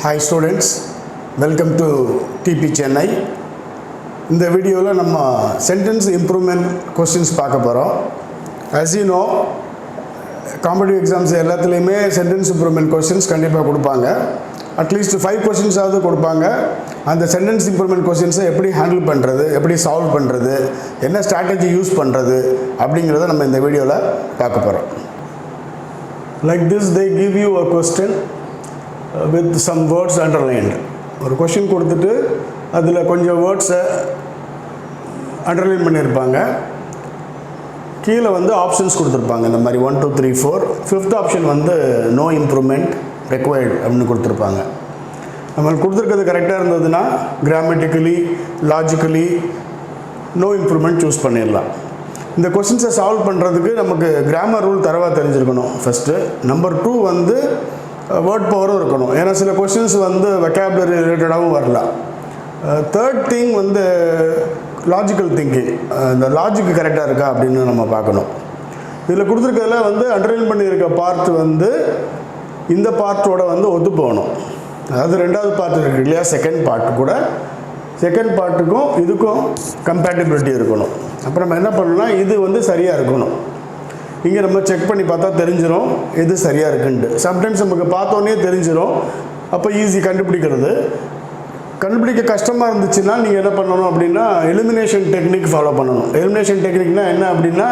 Hi students, welcome to TP Chennai. இந்த வீடியோவில் நம்ம sentence improvement questions பார்க்க போகிறோம். As you know, competitive exams எல்லாத்துலேயுமே sentence improvement questions கண்டிப்பாக கொடுப்பாங்க. அட்லீஸ்ட் 5 questions ஆவது கொடுப்பாங்க. அந்த sentence improvement questions எப்படி ஹேண்டில் பண்ணுறது, எப்படி சால்வ் பண்ணுறது, என்ன ஸ்ட்ராட்டஜி யூஸ் பண்ணுறது அப்படிங்கிறத நம்ம இந்த வீடியோவில் பார்க்க போகிறோம். Like this, they give you a question with some words underlined. ஒரு கொஷின் கொடுத்துட்டு அதில் கொஞ்சம் வேர்ட்ஸை அண்டர்லைன் பண்ணியிருப்பாங்க. கீழே வந்து ஆப்ஷன்ஸ் கொடுத்துருப்பாங்க. இந்த மாதிரி 1 2 3 4. ஃபிஃப்த் ஆப்ஷன் வந்து நோ இம்ப்ரூவ்மெண்ட் ரெக்வயர்டு அப்படின்னு கொடுத்துருப்பாங்க. நம்மளுக்கு கொடுத்துருக்கிறது கரெக்டாக இருந்ததுன்னா grammatically logically no improvement choose பண்ணிடலாம். இந்த கொஷின்ஸை சால்வ் பண்ணுறதுக்கு நமக்கு கிராமர் ரூல் தரவாக தெரிஞ்சிருக்கணும் ஃபஸ்ட்டு. நம்பர் 2 வந்து வேர்ட் பவரும் இருக்கணும். ஏன்னா சில கொஷின்ஸ் வந்து வெக்காபுலரி ரிலேட்டடாகவும் வரலாம். தேர்ட் திங் வந்து லாஜிக்கல் திங்கிங். இந்த லாஜிக் கரெக்டாக இருக்கா அப்படின்னு நம்ம பார்க்கணும். இதில் கொடுத்துருக்கிறதுல வந்து அண்டர்லைன் பண்ணியிருக்க பார்ட் வந்து இந்த பார்ட்டோட வந்து ஒத்து போகணும். அதாவது ரெண்டாவது பார்ட் இருக்குது இல்லையா, செகண்ட் பார்ட் கூட செகண்ட் பார்ட்டுக்கும் இதுக்கும் கம்பேட்டிபிலிட்டி இருக்கணும். அப்புறம் நம்ம என்ன பண்ணணும்னா இது வந்து சரியாக இருக்கணும். இங்கே நம்ம செக் பண்ணி பார்த்தா தெரிஞ்சிடும் எது சரியாக இருக்குன்ட்டு. சம்டைம்ஸ் நமக்கு பார்த்தோன்னே தெரிஞ்சிடும். அப்போ ஈஸி கண்டுபிடிக்கிறது. கண்டுபிடிக்க கஷ்டமாக இருந்துச்சுன்னா நீங்கள் என்ன பண்ணணும் அப்படின்னா எலிமினேஷன் டெக்னிக் ஃபாலோ பண்ணணும். எலிமினேஷன் டெக்னிக்னால் என்ன அப்படின்னா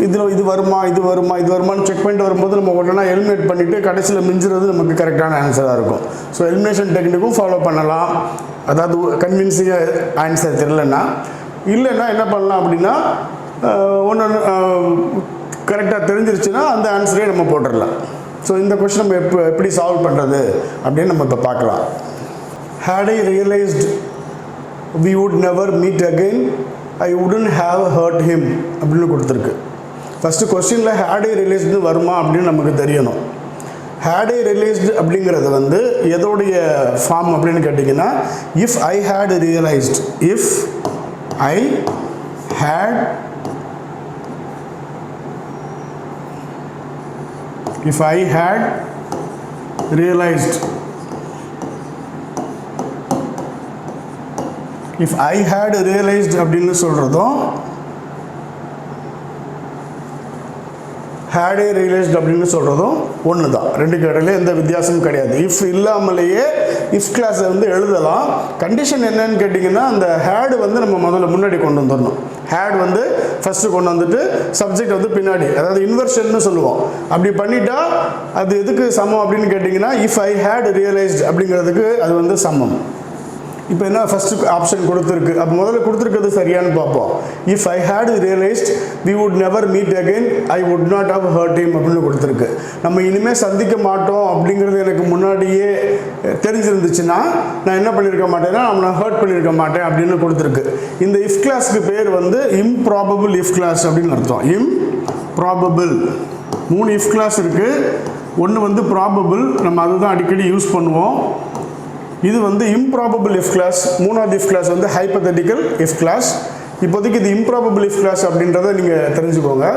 இதில் இது வருமா இது வருமா இது வருமானு செக் பண்ணிட்டு வரும்போது நம்ம உடனே எலிமினேட் பண்ணிவிட்டு கடைசியில் மிஞ்சுறது நமக்கு கரெக்டான ஆன்சராக இருக்கும். ஸோ எலிமினேஷன் டெக்னிக்கும் ஃபாலோ பண்ணலாம். அதாவது கன்வின்சிங்காக ஆன்சர் தெரியலன்னா இல்லைன்னா என்ன பண்ணலாம் அப்படின்னா ஒன்று கரெக்டாக தெரிஞ்சிருச்சுன்னா அந்த ஆன்சரே நம்ம போட்டுடலாம். ஸோ இந்த கொஸ்டின் நம்ம எப்படி சால்வ் பண்ணுறது அப்படின்னு நம்ம இப்போ பார்க்கலாம். Had I realized we would never meet again, I wouldn't have hurt him அப்படின்னு கொடுத்துருக்கு. ஃபஸ்ட்டு கொஸ்டினில் had I realized வருமா அப்படின்னு நமக்கு தெரியணும். had I realized அப்படிங்கிறது வந்து எதோடைய ஃபார்ம் அப்படின்னு கேட்டிங்கன்னா if I had realized, if I had realized, if I had realized அப்படின்னு சொல்கிறதும் had I realized அப்படின்னு சொல்கிறதும் ஒன்று தான். ரெண்டுக்கு இடையில எந்த வித்தியாசமும் கிடையாது. இஃப் இல்லாமலேயே இஃப் கிளாஸை வந்து எழுதலாம். கண்டிஷன் என்னன்னு கேட்டிங்கன்னா அந்த ஹேடு வந்து நம்ம முதல்ல முன்னாடி கொண்டு வந்துடணும். ஹேட் வந்து ஃபஸ்ட்டு கொண்டு வந்துட்டு சப்ஜெக்ட் வந்து பின்னாடி, அதாவது இன்வர்ஷன்னு சொல்லுவோம். அப்படி பண்ணிட்டா அது எதுக்கு சமம் அப்படின்னு கேட்டிங்கன்னா இஃப் ஐ ஹேட் ரியலைஸ்ட் அப்படிங்கிறதுக்கு அது வந்து சமம். இப்போ என்ன ஃபஸ்ட்டு ஆப்ஷன் கொடுத்துருக்கு. அப்போ முதல்ல கொடுத்துருக்கிறது சரியானு பார்ப்போம். If I had realised we would never meet again, I would not have hurt him அப்படின்னு கொடுத்துருக்கு. நம்ம இனிமேல் சந்திக்க மாட்டோம் அப்படிங்கிறது எனக்கு முன்னாடியே தெரிஞ்சிருந்துச்சுன்னா நான் என்ன பண்ணியிருக்க மாட்டேன்னா அவனை ஹர்ட் பண்ணியிருக்க மாட்டேன் அப்படின்னு கொடுத்துருக்கு. இந்த இஃப் கிளாஸ்க்கு பேர் வந்து இம்ப்ராபபிள் இஃப் கிளாஸ் அப்படின்னு அர்த்தம். இம்ப்ராபபிள் 3 இஃப் கிளாஸ் இருக்குது. ஒன்று வந்து ப்ராபபிள், நம்ம அதுதான் அடிக்கடி யூஸ் பண்ணுவோம். இது வந்து இம்ப்ராபபிள் இஃப் கிளாஸ். மூணாவது இஃப் கிளாஸ் வந்து ஹைப்போதெட்டிக்கல் இஃப் கிளாஸ். இப்போதைக்கு இது இம்ப்ராபபிள் இஃப் கிளாஸ் அப்படின்றத நீங்கள் தெரிஞ்சுக்கோங்க.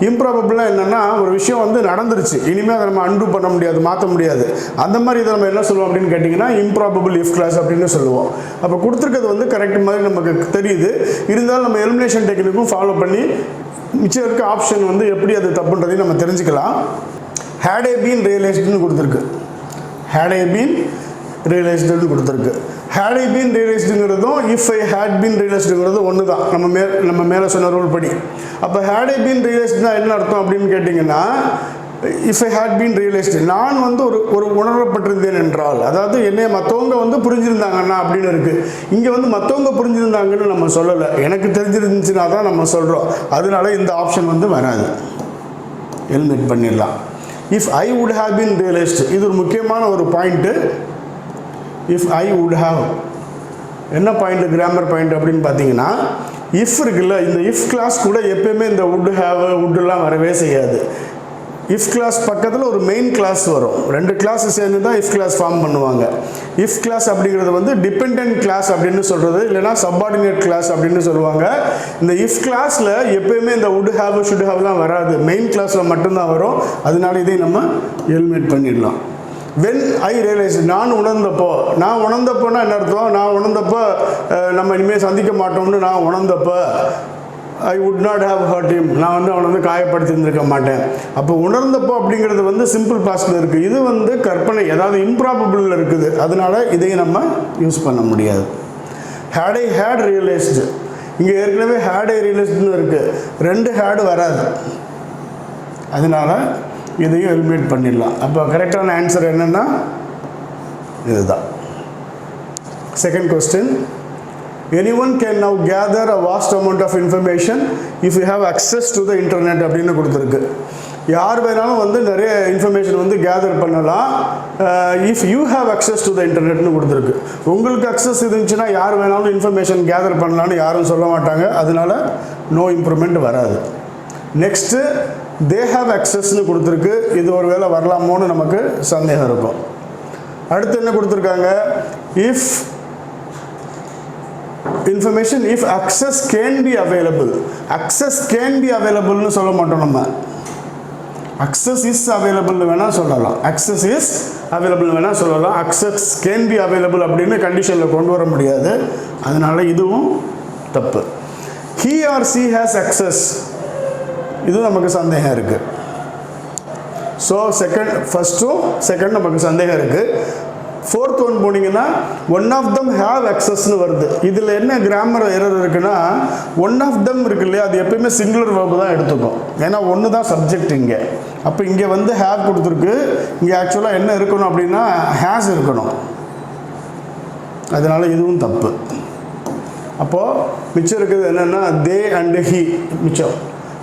இம்ப்ராபபிள்னா என்னென்னா ஒரு விஷயம் வந்து நடந்துருச்சு, இனிமேல் அதை நம்ம அன்டூ பண்ண முடியாது, மாற்ற முடியாது. அந்த மாதிரி இதை நம்ம என்ன சொல்லுவோம் அப்படின்னு கேட்டிங்கன்னா இம்ப்ராபபிள் இஃப் கிளாஸ் அப்படின்னு சொல்லுவோம். அப்போ கொடுத்துருக்கிறது வந்து கரெக்ட் மாதிரி நமக்கு தெரியுது. இருந்தாலும் நம்ம எலிமினேஷன் டெக்னிக்கும் ஃபாலோ பண்ணி மிச்சம் இருக்க ஆப்ஷன் வந்து எப்படி அது தப்புன்றதையும் நம்ம தெரிஞ்சுக்கலாம். had I been realizedன்னு கொடுத்துருக்கு. had I been realizedன்னு கொடுத்துருக்கு. had I been realizedங்கிறதும் if I had been realizedங்கிறதும் ஒன்று தான். நம்ம மேலே சொன்ன ரூல் படி. அப்போ had I been realizedனா என்ன அர்த்தம் அப்படின்னு கேட்டிங்கன்னா if I had been realized, நான் வந்து ஒரு உணரப்பட்டிருந்தேன் என்றால், அதாவது என்னை மற்றவங்க வந்து புரிஞ்சிருந்தாங்கன்னா அப்படின்னு இருக்குது. இங்கே வந்து மற்றவங்க புரிஞ்சிருந்தாங்கன்னு நம்ம சொல்லலை, எனக்கு தெரிஞ்சிருந்துச்சுன்னா தான் நம்ம சொல்கிறோம். அதனால இந்த ஆப்ஷன் வந்து வராது, எலிமினேட் பண்ணிடலாம். if I would have been realized, இது ஒரு முக்கியமான ஒரு point. if I would have என்ன பாயிண்ட், கிராமர் பாயிண்ட் அப்படின்னு பார்த்தீங்கன்னா இஃப் இருக்குல்ல, இந்த இஃப் கிளாஸ் கூட எப்பயுமே இந்த would have woodலாம் வரவே செய்யாது. இஃப் கிளாஸ் பக்கத்தில் ஒரு மெயின் கிளாஸ் வரும். 2 கிளாஸ் சேர்ந்து தான் இஃப் கிளாஸ் ஃபார்ம் பண்ணுவாங்க. இஃப் கிளாஸ் அப்படிங்கிறது வந்து டிபெண்டன்ட் கிளாஸ் அப்படின்னு சொல்கிறது, இல்லைனா சப்பார்டினேட் கிளாஸ் அப்படின்னு சொல்லுவாங்க. இந்த இஃப் கிளாஸில் எப்பயுமே இந்த would have should haveலாம் வராது, மெயின் கிளாஸில் மட்டும்தான் வரும். அதனால இதை நம்ம எலிமினேட் பண்ணிடலாம். when I realized, நான் உணர்ந்தப்போனா என்ன அர்த்தம்? நான் உணர்ந்தப்போ நம்ம இனிமேல் சந்திக்க மாட்டோம்னு நான் உணர்ந்தப்போ I would not have hurt him, நான் வந்து அவனை வந்து காயப்படுத்தி இருந்திருக்க மாட்டேன். அப்போ உணர்ந்தப்போ அப்படிங்கிறது வந்து சிம்பிள் பாஸ்டில் இருக்குது. இது வந்து கற்பனை, அதாவது இம்ப்ராபபிளில் இருக்குது. அதனால இதையும் நம்ம யூஸ் பண்ண முடியாது. had I had realized, இங்கே ஏற்கனவே had I realizedனு இருக்குது, 2 had வராது. அதனால இதையும் எலிமினேட் பண்ணிடலாம். அப்போ கரெக்டான ஆன்சர் என்னென்னா இதுதான். Second question, anyone can now gather a vast amount of information if you have access to the internet அப்படின்னு கொடுத்துருக்கு. யார் வேணாலும் வந்து நிறைய இன்ஃபர்மேஷன் வந்து கேதர் பண்ணலாம் if you have access to the இன்டர்நெட்னு கொடுத்துருக்கு. உங்களுக்கு அக்சஸ் இருந்துச்சுன்னா யார் வேணாலும் இன்ஃபர்மேஷன் கேதர் பண்ணலான்னு யாரும் சொல்ல மாட்டாங்க. அதனால நோ இம்ப்ரூவ்மெண்ட் வராது. நெக்ஸ்ட்டு தே ஹேவ் அக்சஸ்ன்னு கொடுத்துருக்கு. இது ஒரு வேளை வரலாமோன்னு நமக்கு சந்தேகம் இருக்கும். அடுத்து என்ன கொடுத்துருக்காங்க? If information, if access can be available, access can be available னு சொல்ல மாட்டோம். நம்ம access is available வேணா சொல்லலாம், access is available வேணா சொல்லலாம். access can be available அப்படின்னு கண்டிஷனில் கொண்டு வர முடியாது. அதனால இதுவும் தப்பு. he or she has access, இது நமக்கு சந்தேகம் இருக்கு. ஸோ ஃபர்ஸ்ட்டும் செகண்ட் நமக்கு சந்தேகம் இருக்கு. ஃபோர்த் ஒன் போனீங்கன்னா ஒன் ஆஃப் தம் ஹேவ் அக்சஸ்னு வருது. இதில் என்ன கிராமர் எரர் இருக்குன்னா, ஒன் ஆஃப் தம் இருக்கு இல்லையா, அது எப்பயுமே சிங்குலர் வேர்பு தான் எடுத்துக்கும். ஏன்னா ஒன்று தான் சப்ஜெக்ட் இங்கே. அப்போ இங்கே வந்து ஹேவ் கொடுத்துருக்கு. இங்கே ஆக்சுவலாக என்ன இருக்கணும் அப்படின்னா ஹேஸ் இருக்கணும். அதனால் இதுவும் தப்பு. அப்போது மிச்சம் இருக்குது என்னென்னா தே அண்டு ஹி மிச்சம்.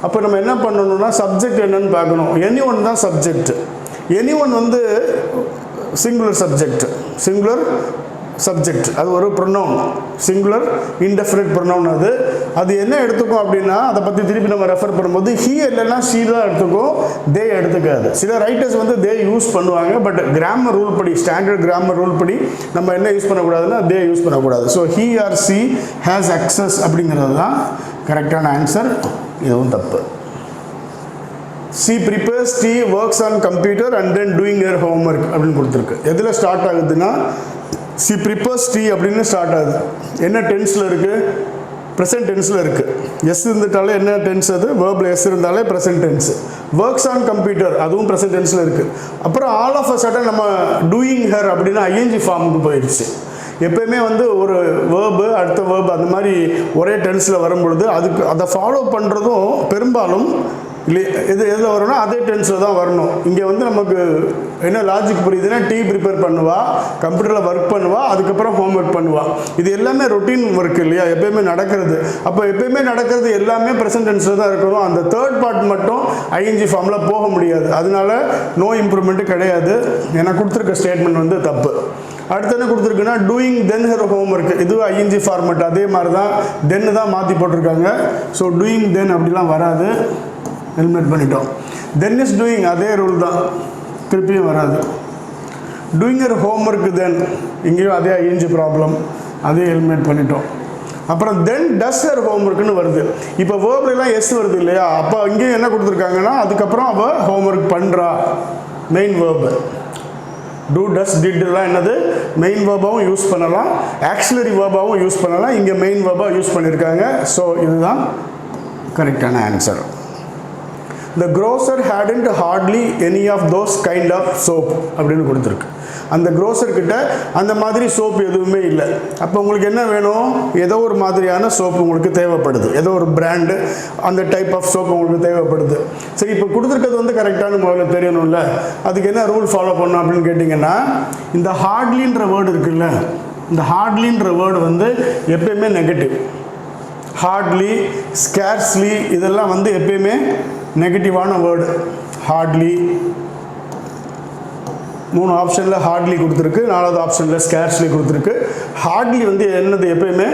அப்போ நம்ம என்ன பண்ணணும்னா சப்ஜெக்ட் என்னன்னு பார்க்கணும். எனி ஒன் தான் சப்ஜெக்ட். எனி ஒன் வந்து சிங்குலர் சப்ஜெக்ட் அது ஒரு ப்ரொனவுன், சிங்குலர் இன்டெஃபினிட் ப்ரொனவுன். அது என்ன எடுத்துக்கும் அப்படின்னா, அதை பற்றி திருப்பி நம்ம ரெஃபர் பண்ணும்போது ஹீ இல்லைன்னா ஷீ தான் எடுத்துக்கும், தே எடுத்துக்காது. சில ரைட்டர்ஸ் வந்து தே யூஸ் பண்ணுவாங்க. பட் கிராமர் ரூல் படி, ஸ்டாண்டர்ட் கிராமர் ரூல் படி நம்ம என்ன யூஸ் பண்ணக்கூடாதுன்னா தே யூஸ் பண்ணக்கூடாது. So he or she has access அப்படிங்கிறது தான் கரெக்டான ஆன்சர். இதுவும் தப்பு. she prepares tea, works on computer and then doing her homework அப்படின்னு கொடுத்துருக்கு. எதில் ஸ்டார்ட் ஆகுதுன்னா she prepares tea அப்படின்னு ஸ்டார்ட் ஆகுது. என்ன டென்ஸில் இருக்குது? ப்ரெசன்ட் டென்ஸில் இருக்குது. எஸ் இருந்துட்டாலே என்ன டென்ஸ்? அது வேர்பில் எஸ் இருந்தாலே present tense. Works on computer அதுவும் ப்ரெசன்ட் டென்ஸில் இருக்குது. அப்புறம் ஆல் ஆஃப் அ சடன் நம்ம டூயிங் ஹர் அப்படின்னா ஐஎன்ஜி ஃபார்முக்கு போயிடுச்சு. எப்பயுமே வந்து ஒரு வேர்பு அடுத்த வேர்பு அந்த மாதிரி ஒரே டென்ஸில் வரும்பொழுது அதை ஃபாலோ பண்ணுறதும் பெரும்பாலும் எதில் வரணும்னா அதே டென்ஸில் தான் வரணும். இங்கே வந்து நமக்கு என்ன லாஜிக் புரியுதுன்னா, டீ ப்ரிப்பேர் பண்ணுவா, கம்ப்யூட்டரில் ஒர்க் பண்ணுவா, அதுக்கப்புறம் ஹோம் ஒர்க் பண்ணுவா. இது எல்லாமே ரொட்டீன் ஒர்க் இல்லையா, எப்பயுமே நடக்கிறது. அப்போ எப்பயுமே நடக்கிறது எல்லாமே ப்ரெசன்ட் டென்ஸில் தான் இருக்கணும். அந்த தேர்ட் பார்ட் மட்டும் ஐஎன்ஜி ஃபார்மில் போக முடியாது. அதனால நோ இம்ப்ரூவ்மெண்ட்டு கிடையாது. எனக்கு கொடுத்துருக்க ஸ்டேட்மெண்ட் வந்து தப்பு. அடுத்து என்ன கொடுத்துருக்குன்னா டூயிங் தென் ஹர் ஹோம் ஒர்க், இது ஐஎன்ஜி ஃபார்மெட். அதே மாதிரி தான் தென்னு தான் மாற்றி போட்டிருக்காங்க. ஸோ டூயிங் தென் அப்படிலாம் வராது, எலிமினேட் பண்ணிட்டோம். தென் இஸ் டூயிங், அதே ரூல் தான், திருப்பியும் வராது. டூயிங் ஹர் ஹோம் ஒர்க் தென், இங்கேயும் அதே ஐஎன்ஜி ப்ராப்ளம், அதே எலிமினேட் பண்ணிட்டோம். அப்புறம் தென் டஸ் ஹர் ஹோம் ஒர்க்னு வருது. இப்போ வேர்ப்லாம் எஸ் வருது இல்லையா, அப்போ இங்கேயும் என்ன கொடுத்துருக்காங்கன்னா அதுக்கப்புறம் அவள் ஹோம் ஒர்க் பண்ணுறா, மெயின் வேர்பு. டூ டஸ் டிட்லாம் என்னது, மெயின் வேர்பாகவும் யூஸ் பண்ணலாம், ஆக்சிலரி வேர்பாகவும் யூஸ் பண்ணலாம். இங்கே மெயின் வேர்பாக யூஸ் பண்ணியிருக்காங்க. ஸோ இதுதான் கரெக்டான answer. The grocer hadn't hardly any of those kind of soap அப்படின்னு கொடுத்துருக்கு. அந்த க்ரோசர் கிட்ட அந்த மாதிரி சோப்பு எதுவுமே இல்லை. அப்போ உங்களுக்கு என்ன வேணும்? ஏதோ ஒரு மாதிரியான சோப்பு உங்களுக்கு தேவைப்படுது, ஏதோ ஒரு பிராண்டு, அந்த டைப் ஆஃப் சோப்பு உங்களுக்கு தேவைப்படுது. சரி, இப்போ கொடுத்துருக்கிறது வந்து கரெக்டான முதல்ல தெரியணும்ல, அதுக்கு என்ன ரூல் ஃபாலோ பண்ணணும் அப்படின்னு கேட்டிங்கன்னா, இந்த ஹார்ட்லின்ற வேர்டு இருக்குல்ல, இந்த ஹார்ட்லின்ற வேர்டு வந்து எப்பயுமே நெகட்டிவ். ஹார்ட்லி, ஸ்கேர்ஸ்லி இதெல்லாம் வந்து எப்பயுமே நெகட்டிவான வேர்டு. ஹார்ட்லி, 3 ஆப்ஷனில் ஹார்ட்லி கொடுத்துருக்கு, 4வது ஆப்ஷனில் ஸ்கேர்ஸ்லி கொடுத்துருக்கு. ஹார்ட்லி வந்து என்னது, எப்பயுமே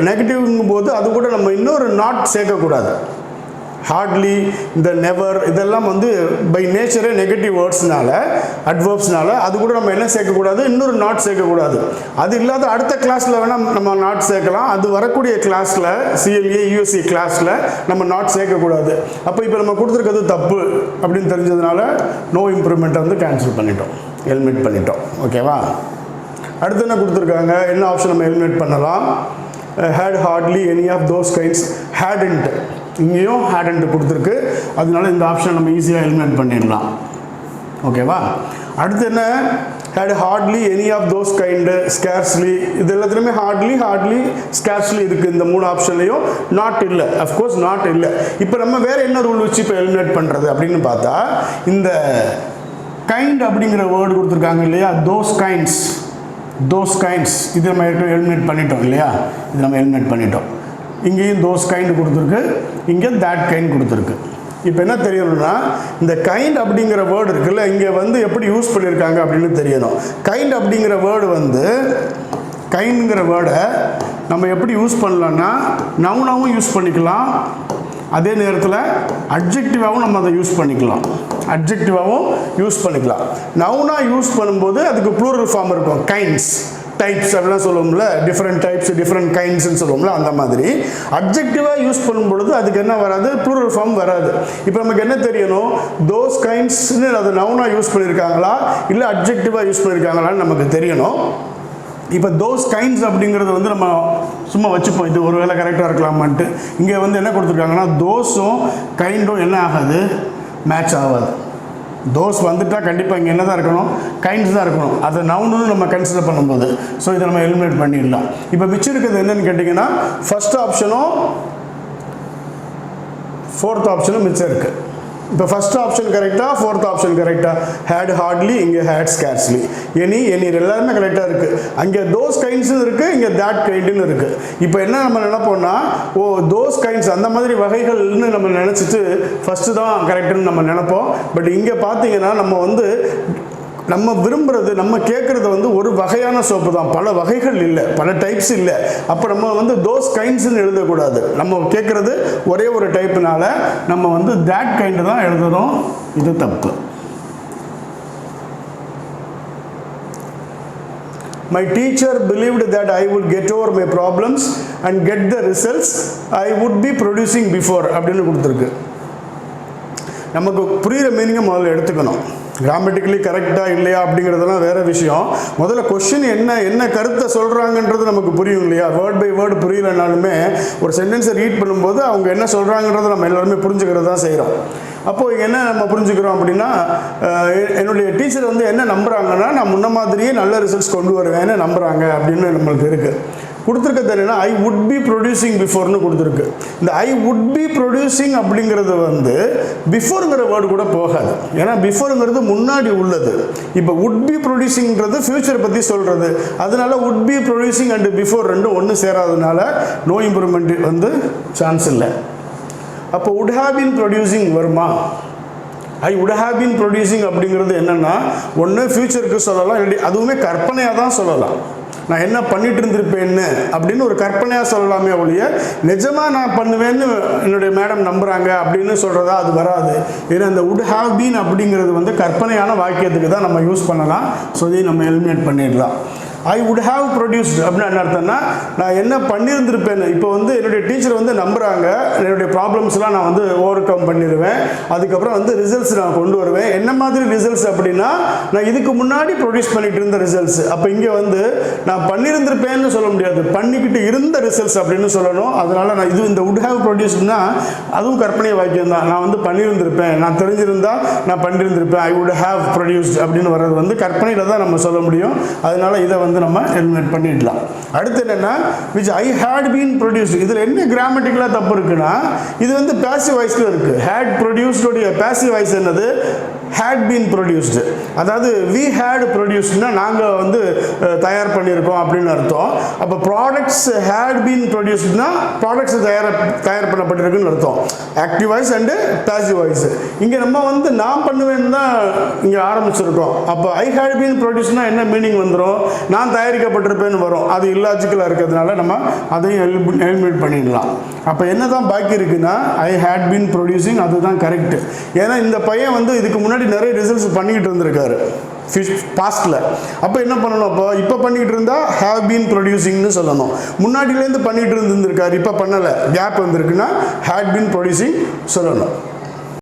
நெகட்டிவ்ங்கும் போது அது கூட நம்ம இன்னொரு நாட் சேர்க்கக்கூடாது. ஹார்ட்லி, இந்த நெவர் இதெல்லாம் வந்து பை நேச்சரே நெகட்டிவ் வேர்ட்ஸ்னால, அட்வர்ப்ஸ்னால அது கூட நம்ம என்ன சேர்க்கக்கூடாது, இன்னொரு நாட் சேர்க்கக்கூடாது. அது இல்லாத அடுத்த கிளாஸில் வேணால் நம்ம நாட் சேர்க்கலாம். அது வரக்கூடிய கிளாஸில், சிஎல்ஏ யூஎஸ்சி கிளாஸில் நம்ம நாட் சேர்க்கக்கூடாது. அப்போ இப்போ நம்ம கொடுத்துருக்கிறது தப்பு அப்படின்னு தெரிஞ்சதுனால நோ இம்ப்ரூவ்மெண்ட்டை வந்து கேன்சல் பண்ணிட்டோம். எலிமினேட் பண்ணிட்டோம். ஓகேவா? அடுத்து என்ன கொடுத்துருக்காங்க, என்ன ஆப்ஷன் நம்ம எலிமினேட் பண்ணலாம்? had hardly any of those kinds, hadn't, இங்கேயும் hadn't கொடுத்துருக்கு. அதனால இந்த ஆப்ஷன் நம்ம ஈஸியாக எலிமினேட் பண்ணிடலாம். ஓகேவா? அடுத்து என்ன, had hardly any of those kind, scarcely, இது எல்லாத்துலேயுமே hardly scarcely இருக்குது. இந்த 3 ஆப்ஷன்லையும் நாட் இல்லை, அஃப்கோர்ஸ் நாட் இல்லை. இப்போ நம்ம வேறு என்ன ரூல் வச்சு இப்போ எலிமினேட் பண்ணுறது அப்படின்னு பார்த்தா, இந்த கைண்ட் அப்படிங்கிற வேர்டு கொடுத்துருக்காங்க இல்லையா, those kinds, இது நம்ம எலிமினேட் பண்ணிட்டோம் இல்லையா, இது நம்ம எலிமினேட் பண்ணிட்டோம். இங்கேயும் those kind கொடுத்துருக்கு, இங்கே that kind கொடுத்துருக்கு. இப்போ என்ன தெரியணும்னா, இந்த கைண்ட் அப்படிங்கிற வேர்டு இருக்குல்ல, இங்கே வந்து எப்படி யூஸ் பண்ணியிருக்காங்க அப்படின்னு தெரியணும். கைண்ட் அப்படிங்கிற வேர்டு வந்து, கைண்டுங்கிற வேர்டை நம்ம எப்படி யூஸ் பண்ணலான்னா, நவுனாவும் யூஸ் பண்ணிக்கலாம், அதே நேரத்தில் அட்ஜெக்டிவாகவும் நம்ம அதை யூஸ் பண்ணிக்கலாம். நவுனாக யூஸ் பண்ணும்போது அதுக்கு ப்ளூரல் ஃபார்ம் இருக்கும், கைண்ட்ஸ், டைப்ஸ் அப்படிலாம் சொல்லுவோம்ல, டிஃப்ரெண்ட் டைப்ஸ், டிஃப்ரெண்ட் கைண்ட்ஸ்ன்னு சொல்லுவோம்ல, அந்த மாதிரி. அட்ஜெக்டிவாக யூஸ் பண்ணும்பொழுது அதுக்கு என்ன வராது, ப்ளூரல் ஃபார்ம் வராது. இப்போ நமக்கு என்ன தெரியணும், தோஸ் கைண்ட்ஸ்ன்னு அது நவுனாக யூஸ் பண்ணியிருக்காங்களா இல்லை அட்ஜெக்டிவாக யூஸ் பண்ணியிருக்காங்களான்னு நமக்கு தெரியணும். இப்போ தோஸ் கைண்ட்ஸ் அப்படிங்கிறது வந்து நம்ம சும்மா வச்சுப்போம், இது ஒரு வேளை கரெக்டாக இருக்கலாமான்ட்டு. இங்கே வந்து என்ன கொடுத்துருக்காங்கன்னா, தோஸும் கைண்டும் என்ன ஆகாது, மேட்ச் ஆகாது. தோஸ் வந்துட்டால் கண்டிப்பாக இங்கே என்ன தான் இருக்கணும், கைண்ட்ஸ் தான் இருக்கணும். அதை நவுன்னு நம்ம கன்சிடர் பண்ணும்போது. ஸோ இதை நம்ம எலிமினேட் பண்ணிடலாம். இப்போ மிச்சம் இருக்கிறது என்னென்னு கேட்டிங்கன்னா, ஃபஸ்ட் ஆப்ஷனும் 4th ஆப்ஷனும் மிச்சம் இருக்குது. இப்போ ஃபஸ்ட் ஆப்ஷன் கரெக்டாக, 4th ஆப்ஷன் கரெக்டாக, had hardly, இங்கே had scarcely, any எல்லாருமே கரெக்டாக இருக்குது. அங்கே தோஸ் கைண்ட்ஸும் இருக்குது, இங்கே that kindன்னு இருக்குது. இப்போ என்ன நம்ம நினைப்போம்னா, தோஸ் கைண்ட்ஸ் அந்த மாதிரி வகைகள்னு நம்ம நினச்சிட்டு ஃபஸ்ட்டு தான் கரெக்டுன்னு நம்ம நினைப்போம். பட் இங்கே பார்த்தீங்கன்னா நம்ம வந்து நம்ம விரும்புகிறது, நம்ம கேட்குறது வந்து ஒரு வகையான சோப்பு தான், பல வகைகள் இல்லை, பல டைப்ஸ் இல்லை. அப்போ நம்ம வந்து தோஸ் கைண்ட்ஸ்ன்னு எழுதக்கூடாது. நம்ம கேட்குறது ஒரே ஒரு டைப்புனால நம்ம வந்து that kind தான் எழுதணும். இது தப்பு. My teacher believed that I would get over my problems and get the results I would be producing before அப்படின்னு கொடுத்துருக்கு. நமக்கு புரிகிற மீனிங்கை முதல்ல எடுத்துக்கணும். கிராமட்டிக்கலி கரெக்டாக இல்லையா அப்படிங்கிறதெல்லாம் வேறு விஷயம். முதல்ல கொஸ்டின் என்ன கருத்தை சொல்கிறாங்கன்றது நமக்கு புரியும் இல்லையா. வேர்ட் பை வேர்டு புரியலைனாலுமே ஒரு சென்டென்ஸை ரீட் பண்ணும்போது அவங்க என்ன சொல்கிறாங்கன்றதை நம்ம எல்லாருமே புரிஞ்சுக்கிறது தான் செய்கிறோம். அப்போது இங்கே என்ன நம்ம புரிஞ்சுக்கிறோம் அப்படின்னா, என்னுடைய டீச்சர் வந்து என்ன நம்புகிறாங்கன்னா, நான் முன்ன மாதிரியே நல்ல ரிசல்ட்ஸ் கொண்டு வருவேன்னு நம்புகிறாங்க அப்படின்னு நம்மளுக்கு இருக்குது. கொடுத்துருக்கிறது என்னென்னா, ஐ வுட் பி ப்ரொடியூசிங் பிஃபோர்னு கொடுத்துருக்கு. இந்த ஐ வுட் பி ப்ரொடியூசிங் அப்படிங்கிறது வந்து பிஃபோருங்கிற வேர்டு கூட போகாது. ஏன்னா பிஃபோருங்கிறது முன்னாடி உள்ளது. இப்போ வுட் பி ப்ரொடியூசிங்கிறது ஃபியூச்சர் பற்றி சொல்கிறது. அதனால would be producing and before ரெண்டும் ஒன்று சேராதனால நோ இம்ப்ரூவ்மெண்ட் வந்து சான்ஸ் இல்லை. அப்போ வுட் ஹேவ் பீன் ப்ரொடியூசிங் வருமா? I would have been producing அப்படிங்கிறது என்னென்னா, ஒன்று ஃபியூச்சருக்கு சொல்லலாம், இல்லாட்டி அதுவுமே கற்பனையாக தான் சொல்லலாம். நான் என்ன பண்ணிட்டு இருந்திருப்பேன்னு அப்படின்னு ஒரு கற்பனையாக சொல்லலாமே ஒழிய, நிஜமாக நான் பண்ணுவேன்னு என்னுடைய மேடம் நம்புகிறாங்க அப்படின்னு சொல்கிறதா அது வராது. ஏன்னா இந்த வுட் ஹேவ் பீன் அப்படிங்கிறது வந்து கற்பனையான வாக்கியத்துக்கு தான் நம்ம யூஸ் பண்ணலாம். ஸோ இதையும் நம்ம எலிமினேட் பண்ணிடலாம். ஐ வுட் ஹாவ் ப்ரொடியூஸ்டு அப்படின்னு என்ன அர்த்தம்னா, நான் என்ன பண்ணியிருந்திருப்பேன்னு. இப்போ வந்து என்னுடைய டீச்சர் வந்து நம்புகிறாங்க, என்னுடைய ப்ராப்ளம்ஸ்லாம் நான் வந்து ஓவர் கம் பண்ணிடுவேன், அதுக்கப்புறம் வந்து ரிசல்ட்ஸ் நான் கொண்டு வருவேன். என்ன மாதிரி ரிசல்ட்ஸ் அப்படின்னா, நான் இதுக்கு முன்னாடி ப்ரொடியூஸ் பண்ணிட்டு இருந்த ரிசல்ட்ஸ். அப்போ இங்கே வந்து நான் பண்ணியிருந்திருப்பேன்னு சொல்ல முடியாது, பண்ணிக்கிட்டு இருந்த ரிசல்ட்ஸ் அப்படின்னு சொல்லணும். அதனால் நான் இந்த வுட் ஹாவ் ப்ரொடியூஸ்டுனா அதுவும் கற்பனை வாக்கியம் தான். நான் வந்து பண்ணியிருந்திருப்பேன், நான் தெரிஞ்சிருந்தா நான் பண்ணியிருந்திருப்பேன், ஐ வுட் ஹாவ் ப்ரொடியூஸ்ட் அப்படின்னு வர்றது வந்து கற்பனையில் தான் நம்ம சொல்ல முடியும். அதனால இதை வந்து நம்ம எலிமினேட் பண்ணிடலாம். அடுத்து என்னன்னா, which I had been produced. இதில் என்ன கிராமட்டிக்கலாக தப்பு இருக்குன்னா, இது வந்து பாசிவ் வாய்ஸில் இருக்கு. had produced உடைய பாசிவ் வாய்ஸ் என்னது, had been produced. அதாவது we had producedனா நாங்கள் வந்து தயார் பண்ணியிருக்கோம் அப்படின்னு அர்த்தம். அப்போ ப்ராடக்ட்ஸ் had been producedனா ப்ராடக்ட்ஸ் தயார் பண்ணப்பட்டிருக்குன்னு அர்த்தம். Active voice and passive voice. இங்கே நம்ம வந்து நான் பண்ணுவேன்னு தான் இங்கே ஆரம்பிச்சிருக்கோம். அப்போ I had been producedனா என்ன மீனிங் வந்துடும், நான் தயாரிக்கப்பட்டிருப்பேன்னு வரும். அது இல்லாஜிக்கலாக இருக்கிறதுனால நம்ம அதையும் எலிமினேட் பண்ணிடலாம். அப்போ என்ன தான் பாக்கி இருக்குன்னா, ஐ ஹேட் பீன் ப்ரொடியூசிங், அதுதான் கரெக்டு. ஏன்னா இந்த பையன் வந்து இதுக்கு முன்னாடி நிறைய ரிசல்ட்ஸ் பண்ணிக்கிட்டு இருந்திருக்காரு பாஸ்டில். அப்போ என்ன பண்ணணும், இப்போ பண்ணிக்கிட்டு இருந்தால் ஹேவ் பீன் ப்ரொடியூசிங்னு சொல்லணும். முன்னாடியிலேருந்து பண்ணிகிட்டு இருந்திருக்காரு, இப்போ பண்ணலை, கேப் வந்திருக்குன்னா ஹேட் பீன் ப்ரொடியூசிங் சொல்லணும்.